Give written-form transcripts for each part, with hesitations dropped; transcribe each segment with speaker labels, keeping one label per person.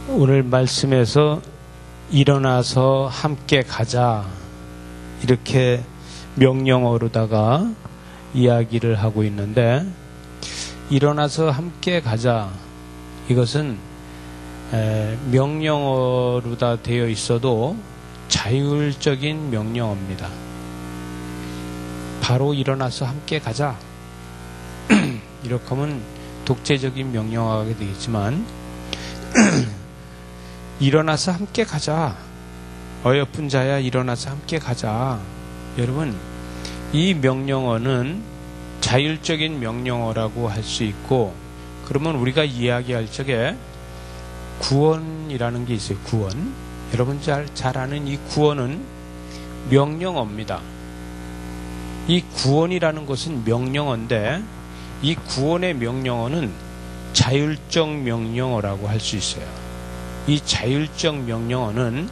Speaker 1: 오늘 말씀에서 일어나서 함께 가자 이렇게 명령어로다가 이야기를 하고 있는데, 일어나서 함께 가자 이것은 명령어로다 되어 있어도 자율적인 명령어입니다. 바로 일어나서 함께 가자 이렇게 하면 독재적인 명령어가 되겠지만 일어나서 함께 가자, 어여쁜 자야 일어나서 함께 가자. 여러분, 이 명령어는 자율적인 명령어라고 할 수 있고, 그러면 우리가 이야기할 적에 구원이라는 게 있어요. 구원. 여러분 잘 아는 이 구원은 명령어입니다. 이 구원이라는 것은 명령어인데, 이 구원의 명령어는 자율적 명령어라고 할 수 있어요. 이 자율적 명령어는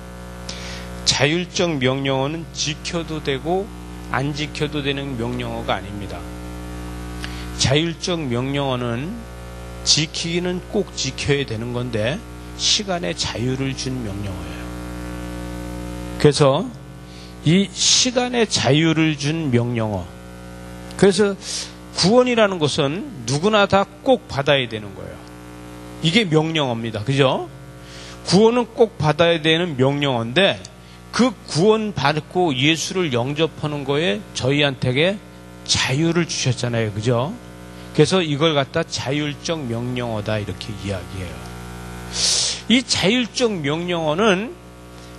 Speaker 1: 지켜도 되고 안 지켜도 되는 명령어가 아닙니다. 자율적 명령어는 지키기는 꼭 지켜야 되는 건데 시간의 자유를 준 명령어예요. 그래서 이 시간의 자유를 준 명령어, 그래서 구원이라는 것은 누구나 다 꼭 받아야 되는 거예요. 이게 명령어입니다. 그죠? 구원은 꼭 받아야 되는 명령어인데, 그 구원 받고 예수를 영접하는 거에 저희한테 자유를 주셨잖아요. 그죠? 그래서 이걸 갖다 자율적 명령어다 이렇게 이야기해요. 이 자율적 명령어는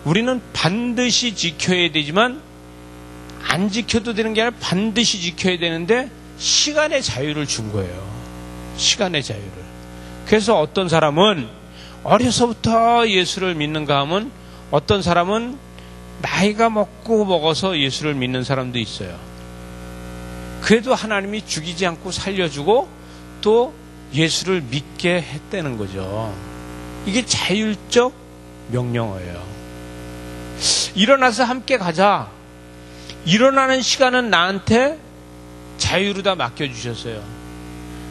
Speaker 1: 우리는 반드시 지켜야 되지만 안 지켜도 되는 게 아니라 반드시 지켜야 되는데 시간의 자유를 준 거예요. 시간의 자유를. 그래서 어떤 사람은 어려서부터 예수를 믿는가 하면, 어떤 사람은 나이가 먹어서 예수를 믿는 사람도 있어요. 그래도 하나님이 죽이지 않고 살려주고 또 예수를 믿게 했다는 거죠. 이게 자율적 명령어예요. 일어나서 함께 가자. 일어나는 시간은 나한테 자유로 다 맡겨주셨어요.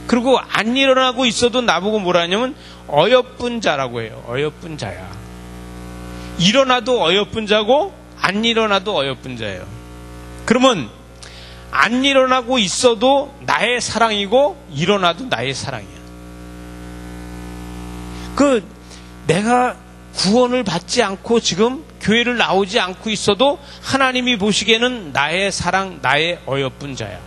Speaker 1: 그리고 안 일어나고 있어도 나보고 뭐라 하냐면 어여쁜 자라고 해요. 어여쁜 자야. 일어나도 어여쁜 자고 안 일어나도 어여쁜 자예요. 그러면 안 일어나고 있어도 나의 사랑이고 일어나도 나의 사랑이야. 내가 구원을 받지 않고 지금 교회를 나오지 않고 있어도 하나님이 보시기에는 나의 사랑, 나의 어여쁜 자야.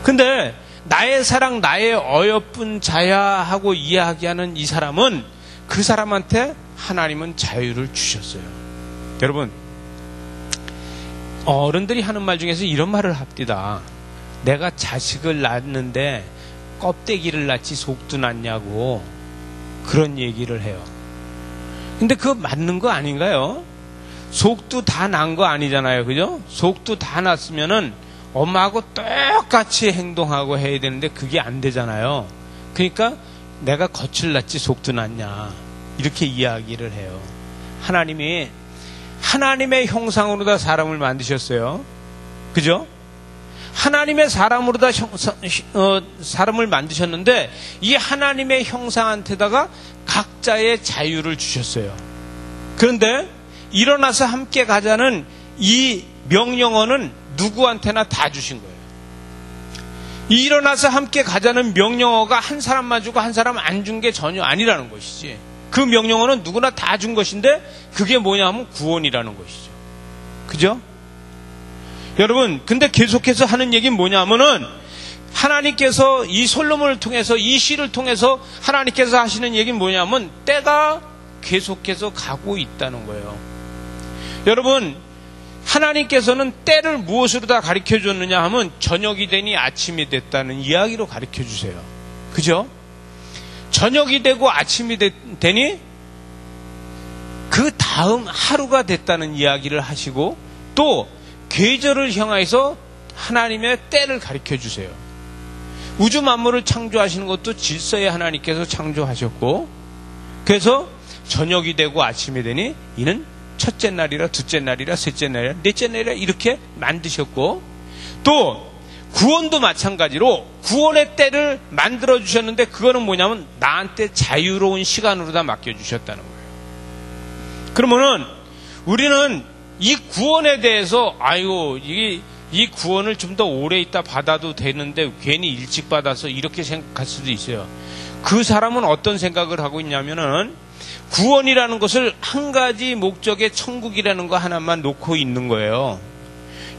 Speaker 1: 근데 나의 사랑, 나의 어여쁜 자야 하고 이야기하는 이 사람은, 그 사람한테 하나님은 자유를 주셨어요. 여러분, 어른들이 하는 말 중에서 이런 말을 합니다. 내가 자식을 낳았는데 껍데기를 낳지 속도 낳냐고 그런 얘기를 해요. 근데 그거 맞는 거 아닌가요? 속도 다 난 거 아니잖아요. 그죠? 속도 다 났으면은 엄마하고 똑같이 행동하고 해야 되는데 그게 안 되잖아요. 그러니까 내가 겉을 낳지 속도 낳냐 이렇게 이야기를 해요. 하나님이 하나님의 형상으로 다 사람을 만드셨어요. 그죠? 하나님의 사람으로 다 사람을 만드셨는데 이 하나님의 형상한테다가 각자의 자유를 주셨어요. 그런데 일어나서 함께 가자는 이 명령어는 누구한테나 다 주신 거예요. 이 일어나서 함께 가자는 명령어가 한 사람만 주고 한 사람 안 준 게 전혀 아니라는 것이지. 그 명령어는 누구나 다 준 것인데 그게 뭐냐 하면 구원이라는 것이죠. 그죠? 여러분, 근데 계속해서 하는 얘기는 뭐냐 하면은 하나님께서 이 솔로몬을 통해서, 이 시를 통해서 하나님께서 하시는 얘기는 뭐냐 하면 때가 계속해서 가고 있다는 거예요. 여러분, 하나님께서는 때를 무엇으로 다 가르쳐 줬느냐 하면 저녁이 되니 아침이 됐다는 이야기로 가르쳐 주세요. 그죠? 저녁이 되고 아침이 되니 그 다음 하루가 됐다는 이야기를 하시고, 또 계절을 향해서 하나님의 때를 가르쳐 주세요. 우주 만물을 창조하시는 것도 질서의 하나님께서 창조하셨고, 그래서 저녁이 되고 아침이 되니 이는 첫째 날이라, 둘째 날이라, 셋째 날이라, 넷째 날이라 이렇게 만드셨고, 또 구원도 마찬가지로 구원의 때를 만들어 주셨는데 그거는 뭐냐면 나한테 자유로운 시간으로 다 맡겨 주셨다는 거예요. 그러면은 우리는 이 구원에 대해서 아이고 이 구원을 좀 더 오래 있다 받아도 되는데 괜히 일찍 받아서 이렇게 생각할 수도 있어요. 그 사람은 어떤 생각을 하고 있냐면은 구원이라는 것을 한 가지 목적의 천국이라는 거 하나만 놓고 있는 거예요.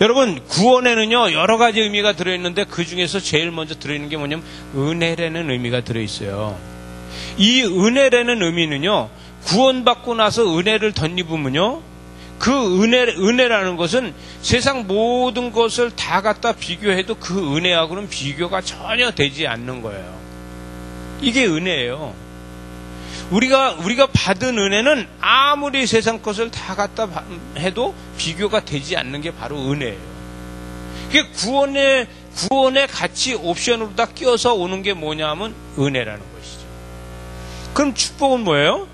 Speaker 1: 여러분, 구원에는요 여러 가지 의미가 들어있는데 그 중에서 제일 먼저 들어있는 게 뭐냐면 은혜라는 의미가 들어있어요. 이 은혜라는 의미는요, 구원받고 나서 은혜를 덧입으면요, 그 은혜라는 것은 세상 모든 것을 다 갖다 비교해도 그 은혜하고는 비교가 전혀 되지 않는 거예요. 이게 은혜예요. 우리가 받은 은혜는 아무리 세상 것을 다 갖다 해도 비교가 되지 않는 게 바로 은혜예요. 이게 구원의 가치 옵션으로 다 끼워서 오는 게 뭐냐면 은혜라는 것이죠. 그럼 축복은 뭐예요?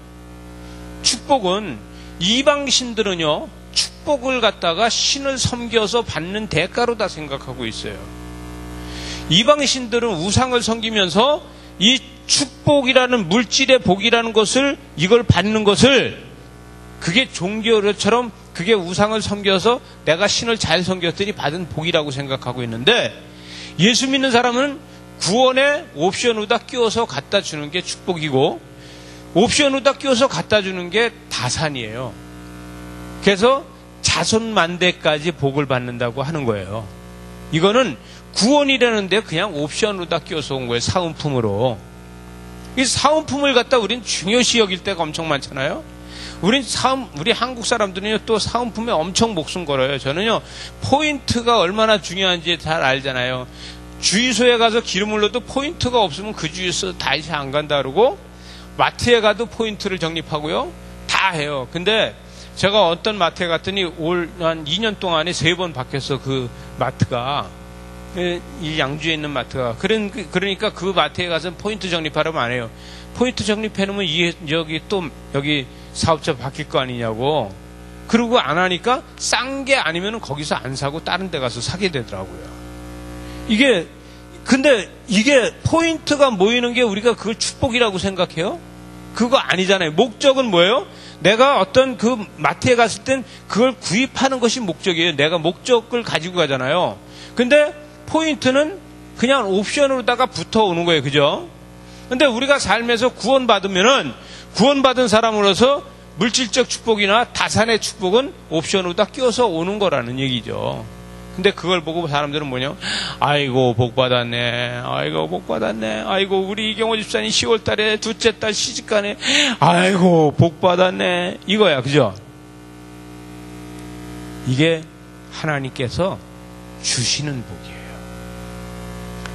Speaker 1: 축복은 이방신들은요, 축복을 갖다가 신을 섬겨서 받는 대가로 다 생각하고 있어요. 이방신들은 우상을 섬기면서 이 축복이라는 물질의 복이라는 것을, 이걸 받는 것을, 그게 종교처럼 그게 우상을 섬겨서 내가 신을 잘 섬겼더니 받은 복이라고 생각하고 있는데, 예수 믿는 사람은 구원의 옵션으로 다 끼워서 갖다 주는 게 축복이고 옵션으로 다 끼워서 갖다 주는 게 다산이에요. 그래서 자손만대까지 복을 받는다고 하는 거예요. 이거는 구원이라는데 그냥 옵션으로 다 끼워서 온 거예요. 사은품으로. 이 사은품을 갖다 우리는 중요시 여길 때가 엄청 많잖아요. 우리 한국 사람들은요, 또 사은품에 엄청 목숨 걸어요. 저는요, 포인트가 얼마나 중요한지 잘 알잖아요. 주유소에 가서 기름을 넣어도 포인트가 없으면 그 주유소 다시 안 간다 그러고, 마트에 가도 포인트를 적립하고요, 다 해요. 근데 제가 어떤 마트에 갔더니 올 한 2년 동안에 3번 바뀌었어. 그 마트가, 이 양주에 있는 마트가. 그러니까 그 마트에 가서 포인트 적립하라면 안 해요. 포인트 적립해놓으면 여기 사업자 바뀔 거 아니냐고. 그러고 안 하니까 싼 게 아니면 거기서 안 사고 다른 데 가서 사게 되더라고요. 근데 이게 포인트가 모이는 게 우리가 그걸 축복이라고 생각해요? 그거 아니잖아요. 목적은 뭐예요? 내가 어떤 그 마트에 갔을 땐 그걸 구입하는 것이 목적이에요. 내가 목적을 가지고 가잖아요. 근데 포인트는 그냥 옵션으로다가 붙어오는 거예요. 그죠? 근데 우리가 삶에서 구원받은 사람으로서 물질적 축복이나 다산의 축복은 옵션으로 다 끼워서 오는 거라는 얘기죠. 근데 그걸 보고 사람들은 뭐냐? 아이고, 복 받았네. 아이고, 복 받았네. 아이고, 우리 이경호 집사님 10월 달에 둘째 딸 시집가네. 아이고, 복 받았네. 이거야. 그죠? 이게 하나님께서 주시는 복이에요.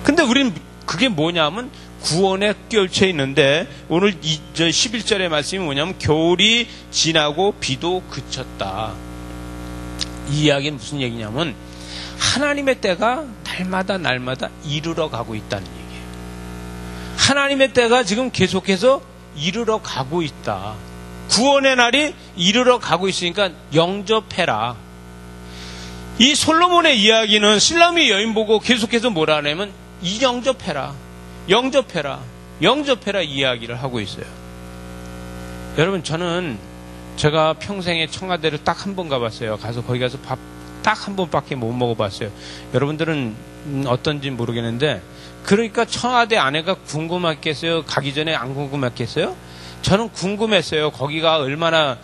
Speaker 1: 근데 우리는 그게 뭐냐면 구원에 껴쳐 있는데, 오늘 11절의 말씀이 뭐냐면 겨울이 지나고 비도 그쳤다. 이 이야기는 무슨 얘기냐면 하나님의 때가 날마다 이르러 가고 있다는 얘기예요. 하나님의 때가 지금 계속해서 이르러 가고 있다. 구원의 날이 이르러 가고 있으니까 영접해라. 이 솔로몬의 이야기는 실라미 여인 보고 계속해서 뭐라 하냐면 이 영접해라 이야기를 하고 있어요. 여러분, 제가 평생에 청와대를 딱 한 번 가봤어요. 거기 가서 밥 딱 한 번밖에 못 먹어봤어요. 여러분들은 어떤지 모르겠는데, 그러니까 청와대 안에가 궁금했겠어요? 가기 전에 안 궁금했겠어요? 저는 궁금했어요. 거기가 얼마나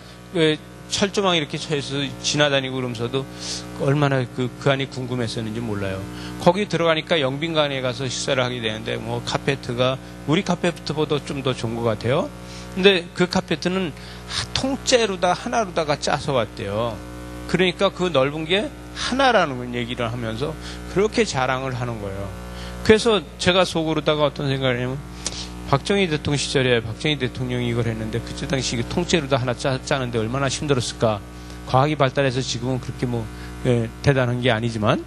Speaker 1: 철조망 이렇게 쳐서 지나다니고 그러면서도 얼마나 그 안이 궁금했었는지 몰라요. 거기 들어가니까 영빈관에 가서 식사를 하게 되는데, 카페트가 우리 카페트보다 좀 더 좋은 것 같아요. 근데 그 카페트는 통째로다 하나로다가 짜서 왔대요. 그러니까 그 넓은 게 하나라는 얘기를 하면서 그렇게 자랑을 하는 거예요. 그래서 제가 속으로다가 어떤 생각을 하냐면, 박정희 대통령 시절에 박정희 대통령이 이걸 했는데 그때 당시 통째로다 하나 짜는데 얼마나 힘들었을까. 과학이 발달해서 지금은 그렇게 대단한 게 아니지만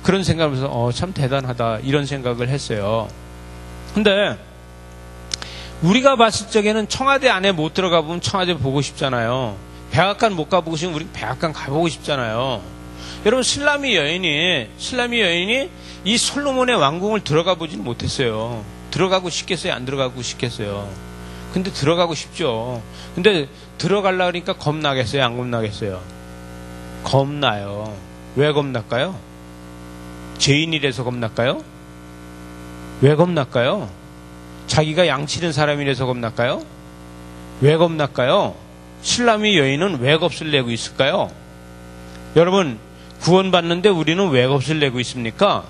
Speaker 1: 그런 생각하면서 참 대단하다 이런 생각을 했어요. 근데 우리가 봤을 적에는 청와대 안에 못 들어가 보면 청와대 보고 싶잖아요. 백악관 못 가보고 싶으면 우리 백악관 가보고 싶잖아요. 여러분, 슬라미 여인이 이 솔로몬의 왕궁을 들어가 보지는 못했어요. 들어가고 싶겠어요? 안 들어가고 싶겠어요? 근데 들어가고 싶죠. 근데 들어가려고 하니까 겁나겠어요? 안 겁나겠어요? 겁나요. 왜 겁날까요? 죄인이라서 겁날까요? 왜 겁날까요? 자기가 양치는 사람이라서 겁날까요? 왜 겁날까요? 술람이 여인은 왜 겁을 내고 있을까요? 여러분, 구원받는데 우리는 왜 겁을 내고 있습니까?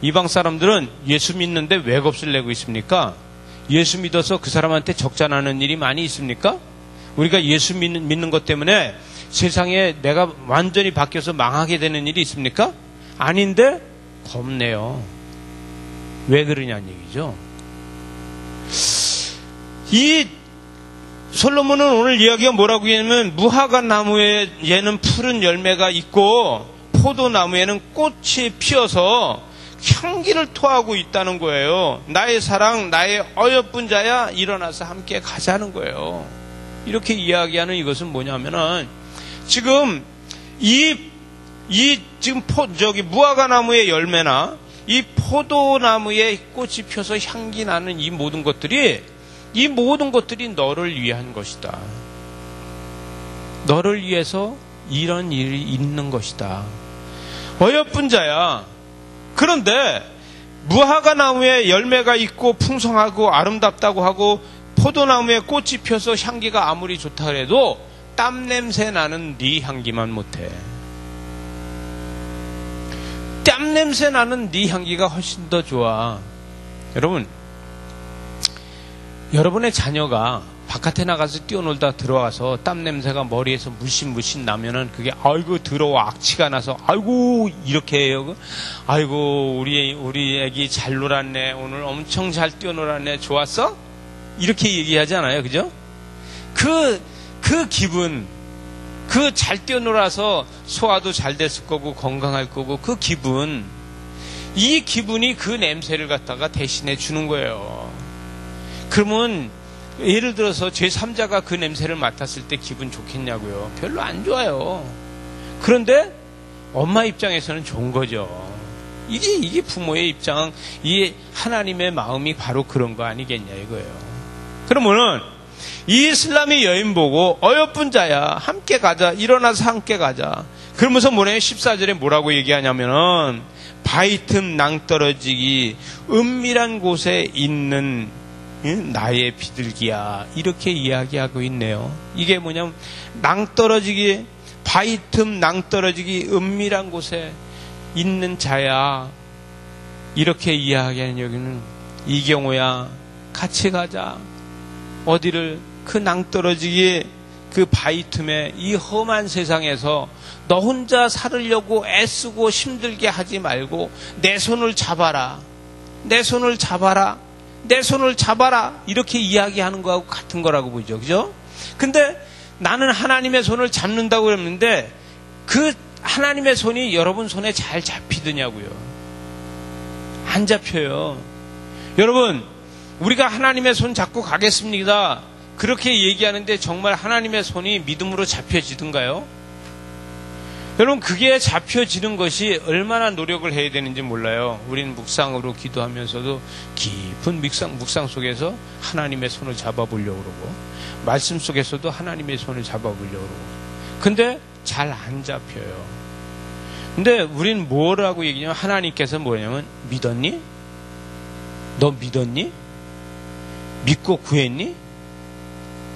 Speaker 1: 이방 사람들은 예수 믿는데 왜 겁을 내고 있습니까? 예수 믿어서 그 사람한테 적자나는 일이 많이 있습니까? 우리가 예수 믿는 것 때문에 세상에 내가 완전히 바뀌어서 망하게 되는 일이 있습니까? 아닌데 겁내요. 왜 그러냐는 얘기죠. 이 솔로몬은 오늘 이야기가 뭐라고 하냐면 무화과 나무에 얘는 푸른 열매가 있고 포도나무에는 꽃이 피어서 향기를 토하고 있다는 거예요. 나의 사랑, 나의 어여쁜 자야, 일어나서 함께 가자는 거예요. 이렇게 이야기하는 이것은 뭐냐면은 지금 지금 무화과 나무의 열매나 이 포도나무에 꽃이 펴서 향기 나는 이 모든 것들이 너를 위한 것이다. 너를 위해서 이런 일이 있는 것이다. 어여쁜 자야. 그런데 무화과 나무에 열매가 있고 풍성하고 아름답다고 하고 포도나무에 꽃이 펴서 향기가 아무리 좋다 그래도 땀 냄새 나는 네 향기만 못해. 땀 냄새 나는 네 향기가 훨씬 더 좋아. 여러분, 여러분의 자녀가 바깥에 나가서 뛰어놀다 들어와서 땀 냄새가 머리에서 물씬 나면은 그게 아이고 더러워 악취가 나서 아이고 이렇게 해요. 아이고 우리 애기 잘 놀았네. 오늘 엄청 잘 뛰어놀았네. 좋았어? 이렇게 얘기하지 않아요, 그죠? 그 기분, 그 잘 뛰어놀아서 소화도 잘 됐을 거고 건강할 거고 그 기분, 이 기분이 그 냄새를 갖다가 대신해 주는 거예요. 그러면 예를 들어서 제3자가 그 냄새를 맡았을 때 기분 좋겠냐고요? 별로 안 좋아요. 그런데 엄마 입장에서는 좋은 거죠. 이게 부모의 입장, 이 하나님의 마음이 바로 그런 거 아니겠냐 이거예요. 그러면은 이 이슬람의 여인 보고 어여쁜 자야 함께 가자, 일어나서 함께 가자. 그러면서 뭐래요? 14절에 뭐라고 얘기하냐면은 바위 틈 낭떠러지기 은밀한 곳에 있는 나의 비둘기야, 이렇게 이야기하고 있네요. 이게 뭐냐면 낭떠러지기, 바위 틈 낭떠러지기 은밀한 곳에 있는 자야, 이렇게 이야기하는 여기는 이경호야 같이 가자. 어디를? 그 낭떠러지기 그 바위 틈에 이 험한 세상에서 너 혼자 살으려고 애쓰고 힘들게 하지 말고 내 손을 잡아라. 내 손을 잡아라. 내 손을 잡아라. 이렇게 이야기하는 거하고 같은 거라고 보이죠. 그죠? 근데 나는 하나님의 손을 잡는다고 그랬는데 그 하나님의 손이 여러분 손에 잘 잡히더냐고요. 안 잡혀요. 여러분, 우리가 하나님의 손 잡고 가겠습니다. 그렇게 얘기하는데 정말 하나님의 손이 믿음으로 잡혀지던가요? 여러분, 그게 잡혀지는 것이 얼마나 노력을 해야 되는지 몰라요. 우리는 묵상으로 기도하면서도 깊은 묵상 속에서 하나님의 손을 잡아보려고 그러고 말씀 속에서도 하나님의 손을 잡아보려고 그러고 근데 잘 안 잡혀요. 근데 우리는 뭐라고 얘기하냐면 하나님께서 뭐냐면 믿었니? 너 믿었니? 믿고 구했니?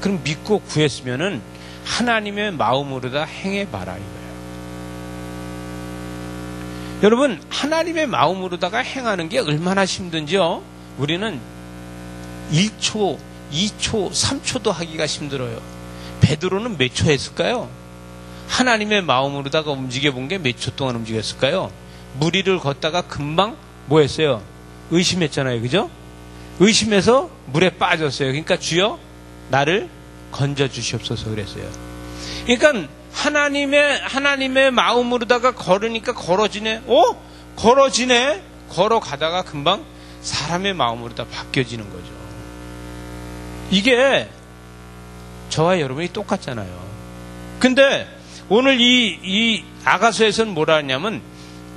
Speaker 1: 그럼 믿고 구했으면은 하나님의 마음으로다 행해봐라 이거예요. 여러분, 하나님의 마음으로다가 행하는 게 얼마나 힘든지요? 우리는 1초, 2초, 3초도 하기가 힘들어요. 베드로는 몇 초 했을까요? 하나님의 마음으로다가 움직여본 게 몇 초 동안 움직였을까요? 물 위를 걷다가 금방 뭐 했어요? 의심했잖아요. 그죠? 의심해서 물에 빠졌어요. 그러니까 주여 나를 건져 주시옵소서 그랬어요. 그러니까 하나님의 마음으로다가 걸으니까 걸어지네. 걸어지네. 걸어가다가 금방 사람의 마음으로다 바뀌어지는 거죠. 이게 저와 여러분이 똑같잖아요. 근데 오늘 이 아가서에서는 뭐라 하냐면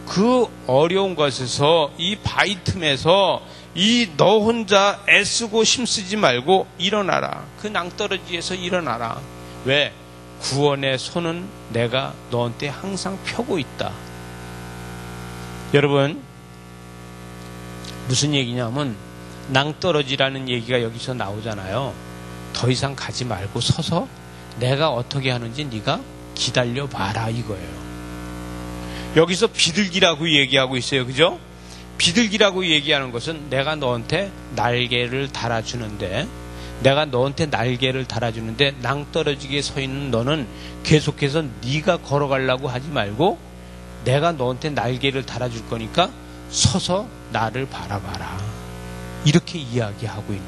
Speaker 1: 그 어려운 것에서, 이 바위 틈에서 이 너 혼자 애쓰고 힘쓰지 말고 일어나라. 그 낭떠러지에서 일어나라. 왜? 구원의 손은 내가 너한테 항상 펴고 있다. 여러분, 무슨 얘기냐면 낭떠러지라는 얘기가 여기서 나오잖아요. 더 이상 가지 말고 서서 내가 어떻게 하는지 네가 기다려봐라 이거예요. 여기서 비둘기라고 얘기하고 있어요. 그죠? 비둘기라고 얘기하는 것은 내가 너한테 날개를 달아주는데, 내가 너한테 날개를 달아주는데 낭떠러지게 서 있는 너는 계속해서 네가 걸어가려고 하지 말고 내가 너한테 날개를 달아줄 거니까 서서 나를 바라봐라. 이렇게 이야기하고 있는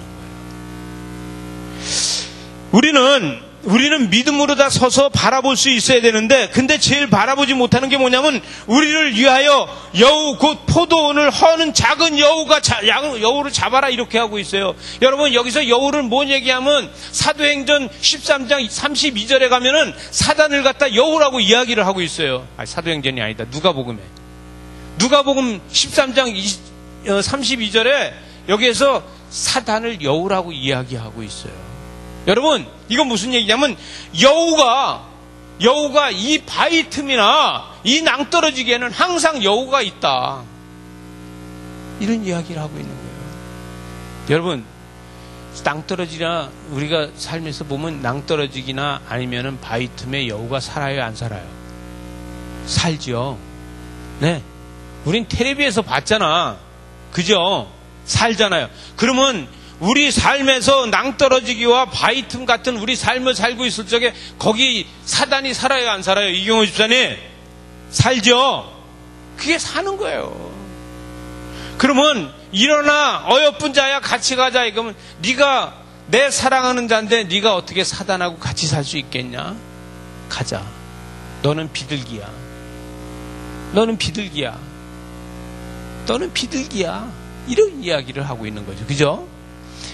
Speaker 1: 거예요. 우리는 믿음으로 다 서서 바라볼 수 있어야 되는데, 근데 제일 바라보지 못하는 게 뭐냐면, 우리를 위하여 여우 곧 포도원을 허는 작은 여우를 잡아라 이렇게 하고 있어요. 여러분, 여기서 여우를 뭔 얘기하면 사도행전 13장 32절에 가면은 사단을 갖다 여우라고 이야기를 하고 있어요. 사도행전이 아니다. 누가복음 13장 32절에 여기에서 사단을 여우라고 이야기하고 있어요. 여러분, 이건 무슨 얘기냐면 여우가 이 바위 틈이나 이 낭떠러지기에는 항상 여우가 있다. 이런 이야기를 하고 있는 거예요. 여러분, 낭떠러지나 우리가 삶에서 보면 낭떠러지기나 아니면은 바위 틈에 여우가 살아요, 안 살아요? 살죠. 네. 우린 텔레비에서 봤잖아. 그죠? 살잖아요. 그러면 우리 삶에서 낭떠러지기와 바위 틈 같은 우리 삶을 살고 있을 적에 거기 사단이 살아요, 안 살아요? 이경호 집사님, 살죠? 그게 사는 거예요. 그러면 일어나 어여쁜 자야 같이 가자. 이러면 네가 내 사랑하는 자인데 네가 어떻게 사단하고 같이 살 수 있겠냐? 가자. 너는 비둘기야. 너는 비둘기야. 너는 비둘기야. 이런 이야기를 하고 있는 거죠. 그죠?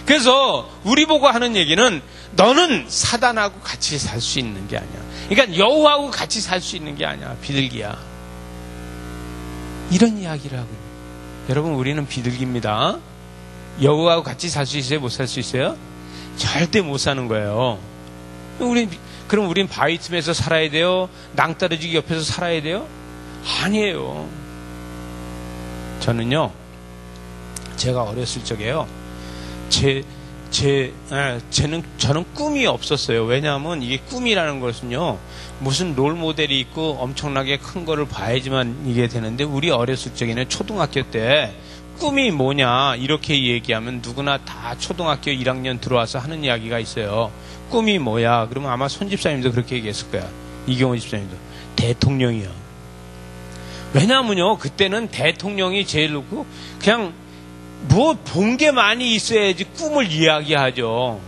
Speaker 1: 그래서 우리 보고 하는 얘기는 너는 사단하고 같이 살 수 있는 게 아니야. 그러니까 여우하고 같이 살 수 있는 게 아니야. 비둘기야. 이런 이야기를 하고 있는 거예요. 여러분, 우리는 비둘기입니다. 여우하고 같이 살 수 있어요? 못 살 수 있어요? 절대 못 사는 거예요. 그럼 우린 바위 틈에서 살아야 돼요? 낭떠러지기 옆에서 살아야 돼요? 아니에요. 저는요, 제가 어렸을 적에요, 저는 꿈이 없었어요. 왜냐하면 이게 꿈이라는 것은요, 무슨 롤 모델이 있고 엄청나게 큰 거를 봐야지만 이게 되는데, 우리 어렸을 적에는 초등학교 때 꿈이 뭐냐 이렇게 얘기하면 누구나 다 초등학교 1학년 들어와서 하는 이야기가 있어요. 꿈이 뭐야? 그러면 아마 손 집사님도 그렇게 얘기했을 거야. 이경호 집사님도. 대통령이요. 왜냐하면요, 그때는 대통령이 제일 높고 그냥 뭐 본 게 많이 있어야지 꿈을 이야기하죠.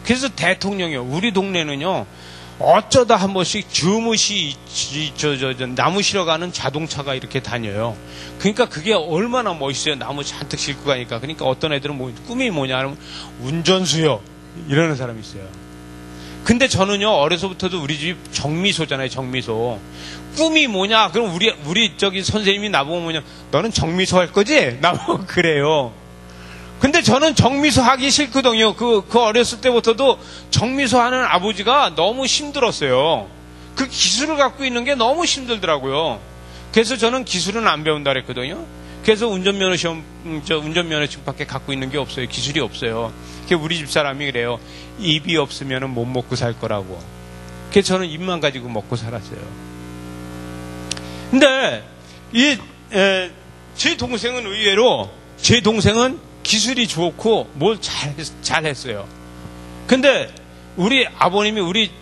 Speaker 1: 그래서 대통령이요. 우리 동네는요, 어쩌다 한 번씩 주무시 나무 실어 가는 자동차가 이렇게 다녀요. 그러니까 그게 얼마나 멋있어요. 나무 잔뜩 싣고 가니까. 그러니까 어떤 애들은 꿈이 뭐냐 하면 운전수요 이러는 사람이 있어요. 근데 저는요, 어려서부터도 우리 집 정미소잖아요. 정미소. 꿈이 뭐냐? 그럼 우리 저기 선생님이 나보고 뭐냐? 너는 정미소 할 거지? 나보고 그래요. 근데 저는 정미소 하기 싫거든요. 그 어렸을 때부터도 정미소 하는 아버지가 너무 힘들었어요. 그 기술을 갖고 있는 게 너무 힘들더라고요. 그래서 저는 기술은 안 배운다 그랬거든요. 그래서 운전면허증밖에 갖고 있는 게 없어요. 기술이 없어요. 그래서 우리 집 사람이 그래요. 입이 없으면 못 먹고 살 거라고. 그래서 저는 입만 가지고 먹고 살았어요. 근데 제 동생은 의외로, 제 동생은 기술이 좋고 뭘 잘했어요. 근데 우리 아버님이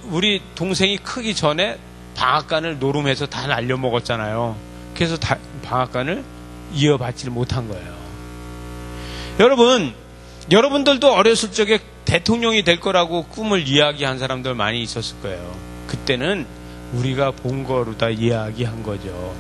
Speaker 1: 우리 동생이 크기 전에 방앗간을 노름해서 다 날려먹었잖아요. 그래서 방앗간을 이어받지를 못한 거예요. 여러분들도 어렸을 적에 대통령이 될 거라고 꿈을 이야기한 사람들 많이 있었을 거예요. 그때는 우리가 본 거로 다 이야기한 거죠.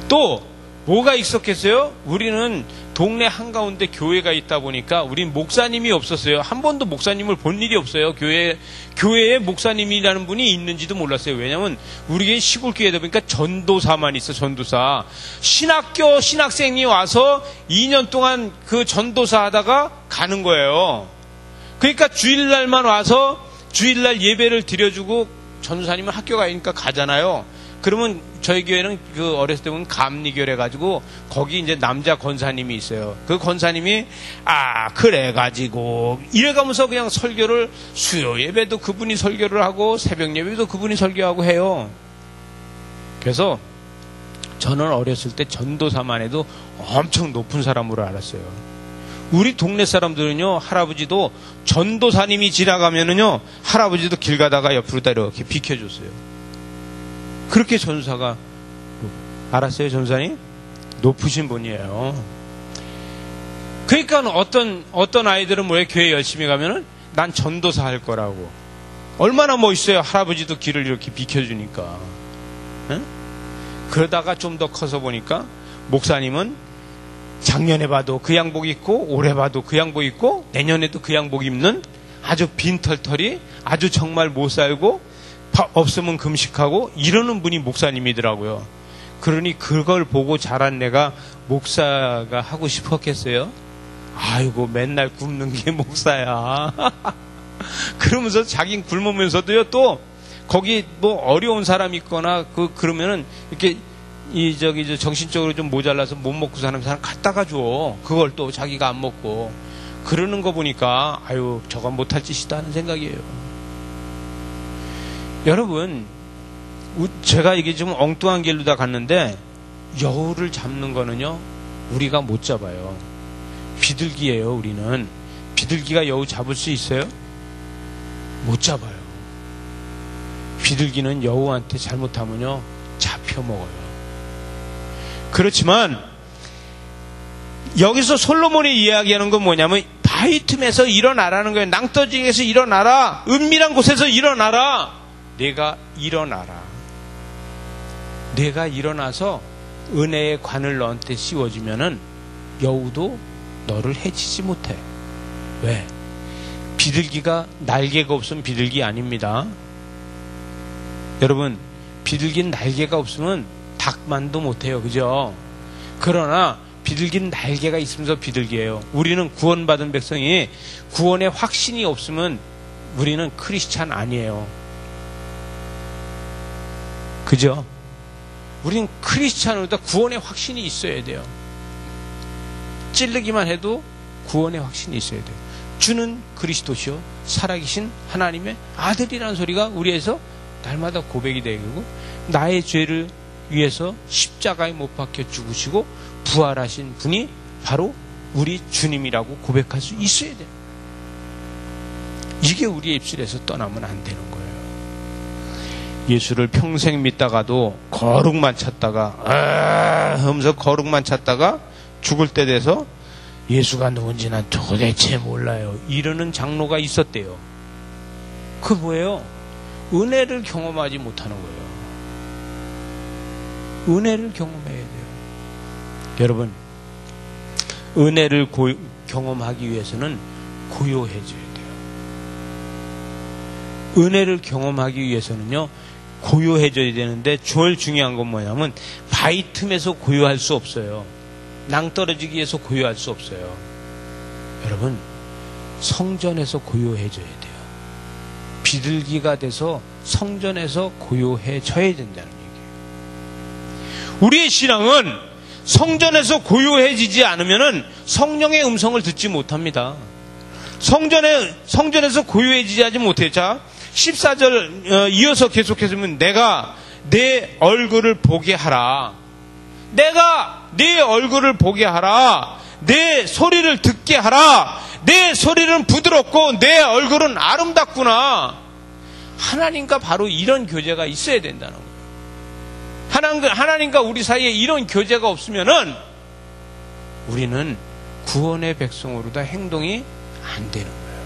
Speaker 1: 또 뭐가 있었겠어요? 우리는 동네 한가운데 교회가 있다 보니까 우린 목사님이 없었어요. 한 번도 목사님을 본 일이 없어요. 교회에 목사님이라는 분이 있는지도 몰랐어요. 왜냐면 우리 시골 교회다 보니까 전도사만 있어. 전도사. 신학교 신학생이 와서 2년 동안 그 전도사 하다가 가는 거예요. 그러니까 주일날만 와서 주일날 예배를 드려주고 전도사님은 학교 가니까 가잖아요. 그러면 저희 교회는 그 어렸을 때 보면 감리교회 가지고 거기 이제 남자 권사님이 있어요. 그 권사님이 그래가지고 이래가면서 그냥 설교를 수요 예배도 그분이 설교를 하고 새벽 예배도 그분이 설교하고 해요. 그래서 저는 어렸을 때 전도사만 해도 엄청 높은 사람으로 알았어요. 우리 동네 사람들은요, 할아버지도 전도사님이 지나가면은요, 할아버지도 길 가다가 옆으로 다 이렇게 비켜줬어요. 그렇게 전도사가, 알았어요, 전도사님? 높으신 분이에요. 그러니까 어떤 아이들은 뭐예요? 교회 열심히 가면은 난 전도사 할 거라고. 얼마나 멋있어요. 할아버지도 길을 이렇게 비켜주니까. 응? 그러다가 좀 더 커서 보니까 목사님은 작년에 봐도 그 양복 입고 올해 봐도 그 양복 입고 내년에도 그 양복 입는 아주 빈털털이 아주 정말 못 살고 없으면 금식하고 이러는 분이 목사님이더라고요. 그러니 그걸 보고 자란 내가 목사가 하고 싶었겠어요? 아이고 맨날 굶는 게 목사야. 그러면서 자긴 굶으면서도요, 또 거기 뭐 어려운 사람 있거나 그러면은 이렇게 정신적으로 좀 모자라서 못 먹고 사는 사람 갖다가 줘. 그걸 또 자기가 안 먹고. 그러는 거 보니까 아유 저건 못할 짓이다 하는 생각이에요. 여러분, 제가 이게 좀 엉뚱한 길로 다 갔는데 여우를 잡는 거는요 우리가 못 잡아요. 비둘기예요. 우리는 비둘기가 여우 잡을 수 있어요? 못 잡아요. 비둘기는 여우한테 잘못하면요 잡혀 먹어요. 그렇지만 여기서 솔로몬이 이야기하는 건 뭐냐면 바위 틈에서 일어나라는 거예요. 낭떠러지에서 일어나라. 은밀한 곳에서 일어나라. 내가 일어나라. 내가 일어나서 은혜의 관을 너한테 씌워주면은 여우도 너를 해치지 못해. 왜? 비둘기가 날개가 없으면 비둘기 아닙니다. 여러분, 비둘기는 날개가 없으면 닭만도 못해요. 그죠? 그러나 비둘기는 날개가 있으면서 비둘기예요. 우리는 구원받은 백성이 구원의 확신이 없으면 우리는 크리스찬 아니에요. 그죠? 우리는 크리스찬으로다 구원의 확신이 있어야 돼요. 찌르기만 해도 구원의 확신이 있어야 돼요. 주는 그리스도시요 살아계신 하나님의 아들이라는 소리가 우리에서 날마다 고백이 되고 나의 죄를 위해서 십자가에 못 박혀 죽으시고 부활하신 분이 바로 우리 주님이라고 고백할 수 있어야 돼요. 이게 우리의 입술에서 떠나면 안 되는 거예요. 예수를 평생 믿다가도 거룩만 찾다가 하면서 거룩만 찾다가 죽을 때 돼서 예수가 누군지 난 도대체 몰라요 이러는 장로가 있었대요. 그 뭐예요? 은혜를 경험하지 못하는 거예요. 은혜를 경험해야 돼요. 여러분, 은혜를 경험하기 위해서는 고요해져야 돼요. 은혜를 경험하기 위해서는요 고요해져야 되는데 제일 중요한 건 뭐냐면 바위 틈에서 고요할 수 없어요. 낭떠러지기 위해서 고요할 수 없어요. 여러분, 성전에서 고요해져야 돼요. 비둘기가 돼서 성전에서 고요해져야 된다는 얘기예요. 우리의 신앙은 성전에서 고요해지지 않으면 성령의 음성을 듣지 못합니다. 성전에서 고요해지지 못해요. 자, 14절 이어서 계속해서 보면 내가 내 얼굴을 보게 하라. 내가 네 얼굴을 보게 하라. 내 소리를 듣게 하라. 내 소리는 부드럽고 내 얼굴은 아름답구나. 하나님과 바로 이런 교제가 있어야 된다는 거예요. 하나님과 우리 사이에 이런 교제가 없으면은 우리는 구원의 백성으로 다 행동이 안 되는 거예요.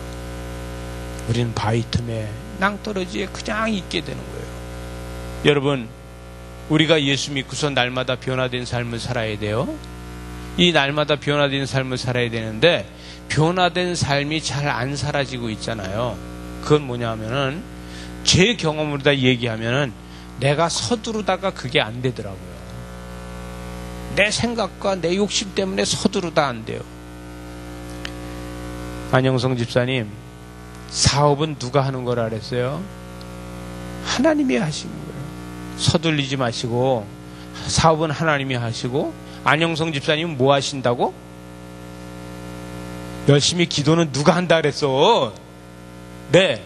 Speaker 1: 우리는 바위 틈에 낭떠러지에 그냥 있게 되는 거예요. 여러분, 우리가 예수 믿고서 날마다 변화된 삶을 살아야 돼요. 이 날마다 변화된 삶을 살아야 되는데 변화된 삶이 잘 안 사라지고 있잖아요. 그건 뭐냐면은 제 경험으로 다 얘기하면은 내가 서두르다가 그게 안 되더라고요. 내 생각과 내 욕심 때문에 서두르다 안 돼요. 안영성 집사님, 사업은 누가 하는 거라 그랬어요? 하나님이 하시는 거예요. 서둘리지 마시고 사업은 하나님이 하시고 안영성 집사님은 뭐 하신다고? 열심히 기도는 누가 한다 그랬어? 네.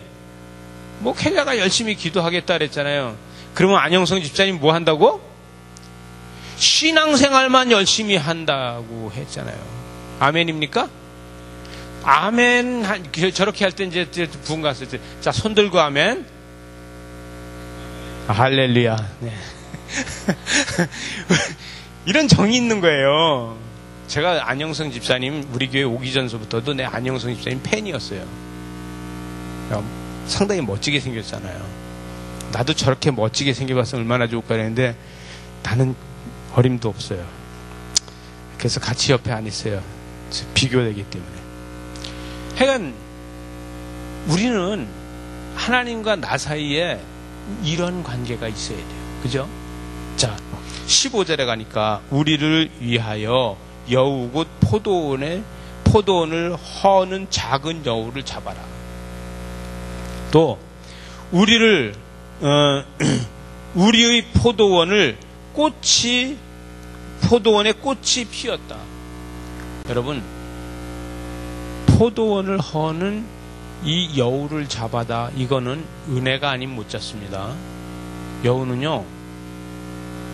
Speaker 1: 목회자가 열심히 기도하겠다 그랬잖아요. 그러면 안영성 집사님 뭐 한다고? 신앙생활만 열심히 한다고 했잖아요. 아멘입니까? 아멘. 저렇게 할 때 이제 부흥 갔을 때, 자, 손 들고 아멘. 할렐루야. 네. 이런 정이 있는 거예요. 제가 안영성 집사님 우리 교회 오기 전서부터도 내 안영성 집사님 팬이었어요. 상당히 멋지게 생겼잖아요. 나도 저렇게 멋지게 생겨봤으면 얼마나 좋을까 했는데 나는 어림도 없어요. 그래서 같이 옆에 안 있어요. 비교되기 때문에. 하여간 우리는 하나님과 나 사이에 이런 관계가 있어야 돼요. 그죠? 자, 15절에 가니까 우리를 위하여 여우 곧 포도원을 허는 작은 여우를 잡아라. 또 우리의 포도원에 꽃이 피었다. 여러분, 포도원을 허는 이 여우를 잡아다. 이거는 은혜가 아니면 못 잡습니다. 여우는요,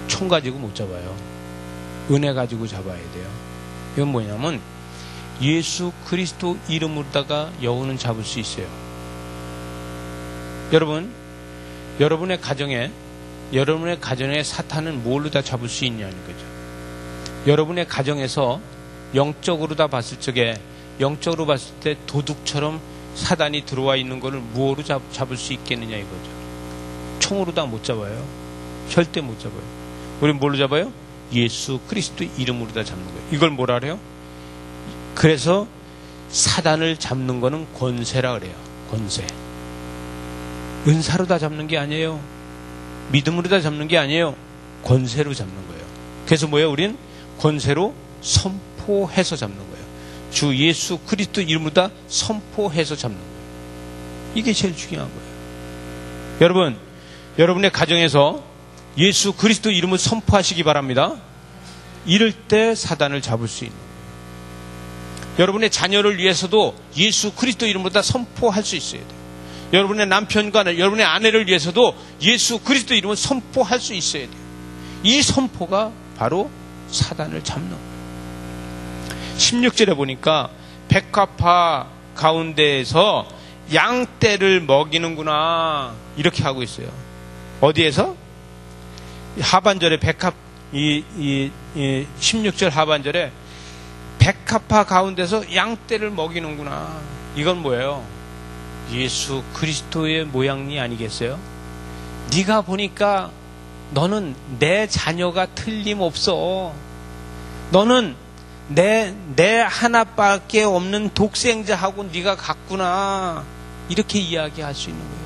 Speaker 1: 총 가지고 못 잡아요. 은혜 가지고 잡아야 돼요. 이건 뭐냐면 예수 그리스도 이름으로다가 여우는 잡을 수 있어요. 여러분, 여러분의 가정에 사탄은 뭘로 다 잡을 수 있냐는 거죠. 여러분의 가정에서 영적으로 봤을 때 도둑처럼 사단이 들어와 있는 것을 무엇으로 잡을 수 있겠느냐 이거죠. 총으로 다 못 잡아요. 절대 못 잡아요. 우리는 뭘로 잡아요? 예수 그리스도 이름으로 다 잡는 거예요. 이걸 뭐라 그래요? 그래서 사단을 잡는 거는 권세라 그래요. 권세. 은사로 다 잡는 게 아니에요. 믿음으로 다 잡는 게 아니에요. 권세로 잡는 거예요. 그래서 뭐예요? 우린 권세로 선포해서 잡는 거예요. 주 예수 그리스도 이름으로 다 선포해서 잡는 거예요. 이게 제일 중요한 거예요. 여러분, 여러분의 가정에서 예수 그리스도 이름을 선포하시기 바랍니다. 이럴 때 사단을 잡을 수 있는 거예요. 여러분의 자녀를 위해서도 예수 그리스도 이름으로 다 선포할 수 있어야 돼요. 여러분의 남편과 여러분의 아내를 위해서도 예수 그리스도 이름을 선포할 수 있어야 돼요. 이 선포가 바로 사단을 잡는 거예요. 16절에 보니까 백합화 가운데에서 양떼를 먹이는구나 이렇게 하고 있어요. 어디에서? 하반절에 16절 하반절에 백합화 가운데서 양떼를 먹이는구나. 이건 뭐예요? 예수 그리스도의 모양이 아니겠어요? 네가 보니까 너는 내 자녀가 틀림없어. 너는 내 하나밖에 없는 독생자하고 네가 같구나. 이렇게 이야기할 수 있는 거예요.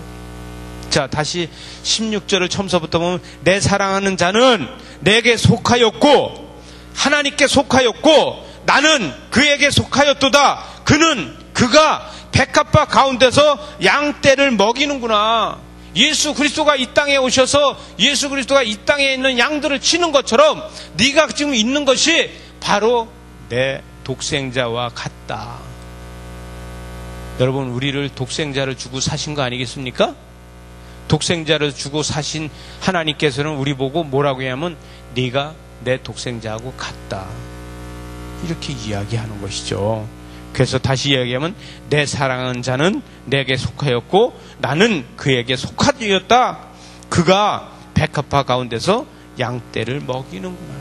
Speaker 1: 자, 다시 16절을 처음서부터 보면 내 사랑하는 자는 내게 속하였고 하나님께 속하였고 나는 그에게 속하였도다. 그가 백합화 가운데서 양떼를 먹이는구나. 예수 그리스도가 이 땅에 오셔서 예수 그리스도가 이 땅에 있는 양들을 치는 것처럼 네가 지금 있는 것이 바로 내 독생자와 같다. 여러분, 우리를 독생자를 주고 사신 거 아니겠습니까? 독생자를 주고 사신 하나님께서는 우리 보고 뭐라고 하냐면 네가 내 독생자하고 같다. 이렇게 이야기하는 것이죠. 그래서 다시 이야기하면 내 사랑하는 자는 내게 속하였고 나는 그에게 속하였다. 그가 백합화 가운데서 양떼를 먹이는구나.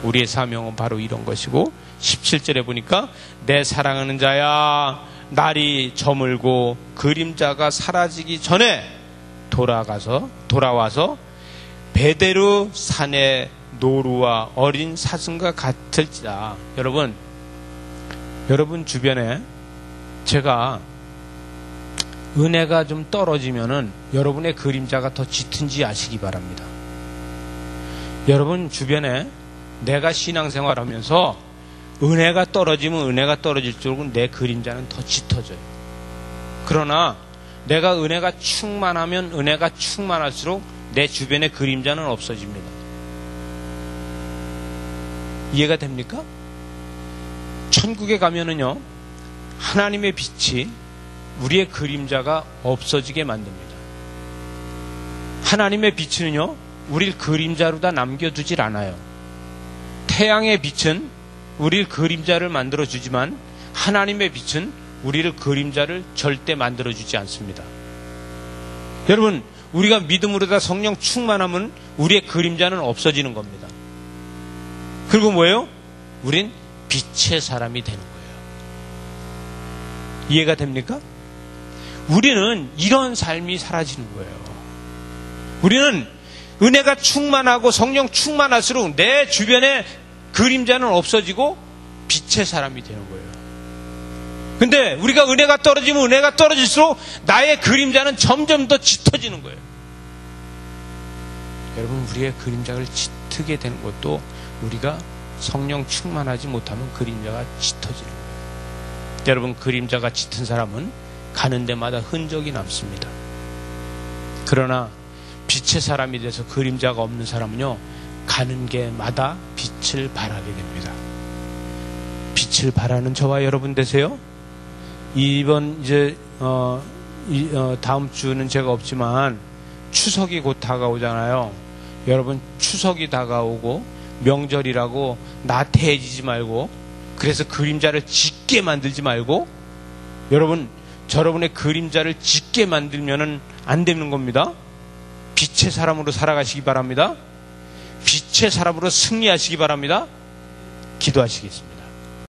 Speaker 1: 우리의 사명은 바로 이런 것이고 17절에 보니까 내 사랑하는 자야 날이 저물고 그림자가 사라지기 전에 돌아와서 베데르 산에 노루와 어린 사슴과 같을지다. 여러분 주변에 제가 은혜가 좀 떨어지면은 여러분의 그림자가 더 짙은지 아시기 바랍니다. 여러분 주변에 내가 신앙생활하면서 은혜가 떨어지면 은혜가 떨어질수록 내 그림자는 더 짙어져요. 그러나 내가 은혜가 충만하면 은혜가 충만할수록 내 주변의 그림자는 없어집니다. 이해가 됩니까? 천국에 가면은요, 하나님의 빛이 우리의 그림자가 없어지게 만듭니다. 하나님의 빛은요, 우리를 그림자로 다 남겨두질 않아요. 태양의 빛은 우리를 그림자를 만들어주지만 하나님의 빛은 우리를 그림자를 절대 만들어주지 않습니다. 여러분, 우리가 믿음으로 다 성령 충만하면 우리의 그림자는 없어지는 겁니다. 그리고 뭐예요? 우린 빛의 사람이 되는 거예요. 이해가 됩니까? 우리는 이런 삶이 사라지는 거예요. 우리는 은혜가 충만하고 성령 충만할수록 내 주변에 그림자는 없어지고 빛의 사람이 되는 거예요. 근데 우리가 은혜가 떨어지면 은혜가 떨어질수록 나의 그림자는 점점 더 짙어지는 거예요. 여러분, 우리의 그림자를 짙게 되는 것도 우리가 성령 충만하지 못하면 그림자가 짙어지는 거예요. 여러분, 그림자가 짙은 사람은 가는 데마다 흔적이 남습니다. 그러나 빛의 사람이 돼서 그림자가 없는 사람은요, 가는 게마다 빛을 발하게 됩니다. 빛을 발하는 저와 여러분 되세요. 이번 다음 주는 제가 없지만 추석이 곧 다가오잖아요. 여러분, 추석이 다가오고 명절이라고 나태해지지 말고, 그래서 그림자를 짙게 만들지 말고, 여러분의 그림자를 짙게 만들면은 안 되는 겁니다. 빛의 사람으로 살아가시기 바랍니다. 빛의 사람으로 승리하시기 바랍니다. 기도하시겠습니다.